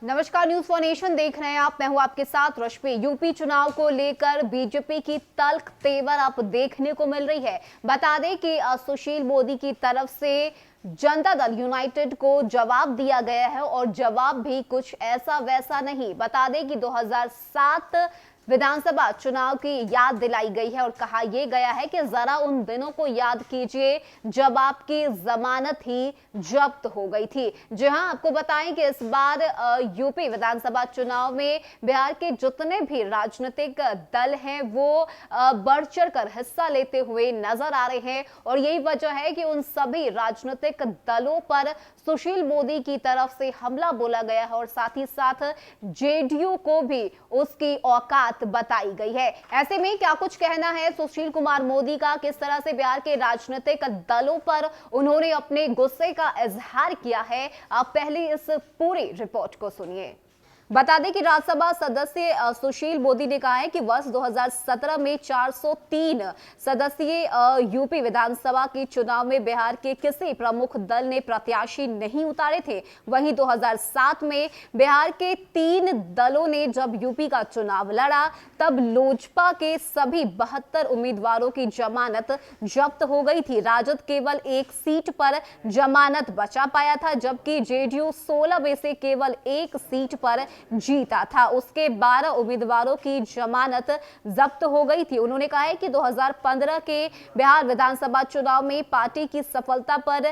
नमस्कार, news for nation देख रहे हैं आप। मैं हूं आपके साथ रश्मि। यूपी चुनाव को लेकर बीजेपी की तल्ख तेवर आप देखने को मिल रही है। बता दें कि सुशील मोदी की तरफ से जनता दल यूनाइटेड को जवाब दिया गया है और जवाब भी कुछ ऐसा वैसा नहीं। बता दें कि 2007 विधानसभा चुनाव की याद दिलाई गई है और कहा यह गया है कि जरा उन दिनों को याद कीजिए जब आपकी जमानत ही जब्त हो गई थी। जी हां, आपको बताएं कि इस बार यूपी विधानसभा चुनाव में बिहार के जितने भी राजनीतिक दल हैं वो बढ़ चढ़कर हिस्सा लेते हुए नजर आ रहे हैं और यही वजह है कि उन सभी राजनीतिक दलों पर सुशील मोदी की तरफ से हमला बोला गया है और साथ ही साथ जेडीयू को भी उसकी औकात बताई गई है। ऐसे में क्या कुछ कहना है सुशील कुमार मोदी का, किस तरह से बिहार के राजनीतिक दलों पर उन्होंने अपने गुस्से का इजहार किया है, आप पहले इस पूरी रिपोर्ट को सुनिए। बता दें कि राज्यसभा सदस्य सुशील मोदी ने कहा है कि वर्ष 2017 में 403 सदस्यीय यूपी विधानसभा के चुनाव में बिहार के किसी प्रमुख दल ने प्रत्याशी नहीं उतारे थे। वहीं 2007 में बिहार के 3 दलों ने जब यूपी का चुनाव लड़ा तब लोजपा के सभी 72 उम्मीदवारों की जमानत जब्त हो गई थी। राजद केवल 1 सीट पर जमानत बचा पाया था, जबकि जेडीयू 16 में से केवल 1 सीट पर जीता था। उसके 12 उम्मीदवारों की जमानत जब्त हो गई थी। उन्होंने कहा है कि 2015 के बिहार विधानसभा चुनाव में पार्टी की सफलता पर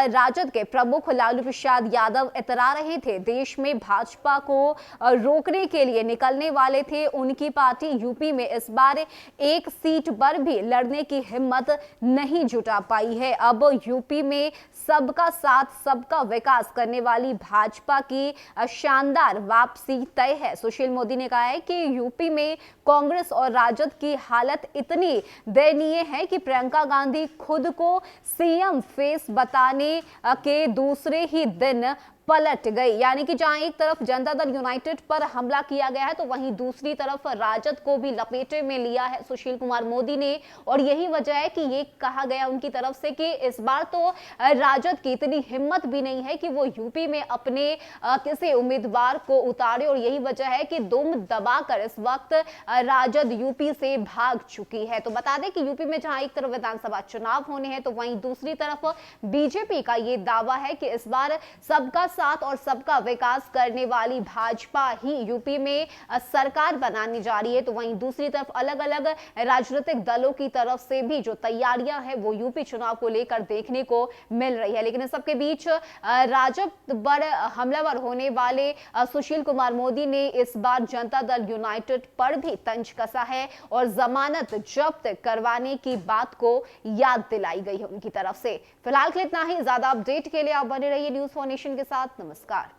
राजद के प्रमुख लालू प्रसाद यादव इतरा रहे थे। देश में भाजपा को रोकने के लिए निकलने वाले थे। उनकी पार्टी यूपी में इस बार 1 सीट पर भी लड़ने की हिम्मत नहीं जुटा पाई है। अब यूपी में सबका साथ सबका विकास करने वाली भाजपा की शानदार वापसी तय है। सुशील मोदी ने कहा है कि यूपी में कांग्रेस और राजद की हालत इतनी दयनीय है कि प्रियंका गांधी खुद को सीएम फेस बताने के दूसरे ही दिन पलट गई। यानी कि जहां एक तरफ जनता दल यूनाइटेड पर हमला किया गया है तो वहीं दूसरी तरफ राजद को भी लपेटे में लिया है सुशील कुमार मोदी ने। और यही वजह है कि ये कहा गया उनकी तरफ से कि इस बार तो राजद की इतनी हिम्मत भी नहीं है कि वो यूपी में अपने किसी उम्मीदवार को उतारे और यही वजह है कि दुम दबाकर इस वक्त राजद यूपी से भाग चुकी है। तो बता दें कि यूपी में जहां एक तरफ विधानसभा चुनाव होने हैं तो वहीं दूसरी तरफ बीजेपी का ये दावा है कि इस बार सबका साथ और सबका विकास करने वाली भाजपा ही यूपी में सरकार बनाने जा रही है। तो वहीं दूसरी तरफ अलग अलग राजनीतिक दलों की तरफ से भी जो तैयारियां हैं वो यूपी चुनाव को लेकर देखने को मिल रही है। लेकिन इस सबके बीच राजद पर हमलावर होने वाले सुशील कुमार मोदी ने इस बार जनता दल यूनाइटेड पर भी तंज कसा है और जमानत जब्त करवाने की बात को याद दिलाई गई है उनकी तरफ से। फिलहाल के लिए इतना ही। ज्यादा अपडेट के लिए आप बने रहिए न्यूज फॉर नेशन के साथ। नमस्कार।